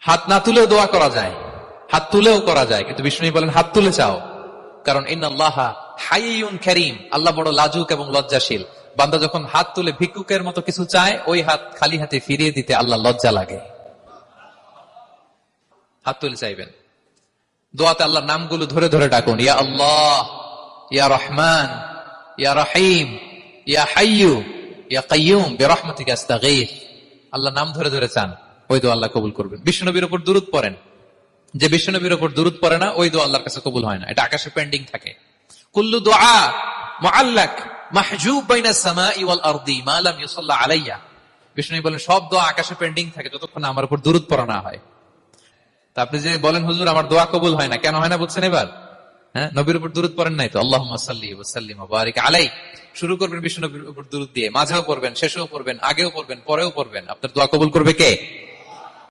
হাত না তুলেও দোয়া করা যায়, হাত তুলেও করা যায়, কিন্তু বিষ্ণু বলেন হাত তুলে চাও, কারণ ইন্নাল্লাহা হাইয়ুন কারীম, আল্লাহ বড় লাজুক এবং লজ্জাশীল। বান্দা যখন হাত তুলে ভিক্ষুকের মতো কিছু চায়, ওই হাত খালি হাতে ফিরিয়ে দিতে আল্লাহ লজ্জা লাগে। হাত তুলে চাইবেন। দোয়াতে আল্লাহর নামগুলো ধরে ধরে ডাকুন, ইয়া আল্লাহ, ইয়া রহমান, ইয়া রহিম, ইয়া হাইয়ু, ইয়া কাইয়ুম বিরহমাতিকা আস্তাগীথ। আল্লাহ নাম ধরে ধরে চান, ওই দোয়া আল্লাহ কবুল করবেন। বিশ্বনবীর উপর দুরূদ পড়েন, যে বিশ্বনবীর উপর দুরূদ পড়ে না, ওই দোয়া আল্লাহর কাছে কবুল হয় না, এটা আকাশে পেন্ডিং থাকে। কুল্লু দুআ মুআল্লাক মাহজুব বাইনা সামাই ওয়াল আরদি মা লাম ইউসাল্লা আলাইয়া। বিষ্ণু বলেন সব দোয়া আকাশে পেন্ডিং থাকে যতক্ষণ আমার উপর দুরূদ পড়া না হয়। তা আপনি যে বলেন হুজুর আমার দোয়া কবুল হয় না, কেন হয় না বুঝছেন এবার? হ্যাঁ, নবীর উপর দুরূদ পড়েন নাই তো। আল্লাহুম্মা সাল্লি ওয়া সাল্লিম ওয়া বারিক আলাইহি। শুরু করবেন বিষ্ণু নবীর উপর দুরূদ দিয়ে, মাঝেও পড়বেন, শেষেও পড়বেন, আগেও পড়বেন, পরেও পড়বেন। আপনার দোয়া কবুল করবে কে?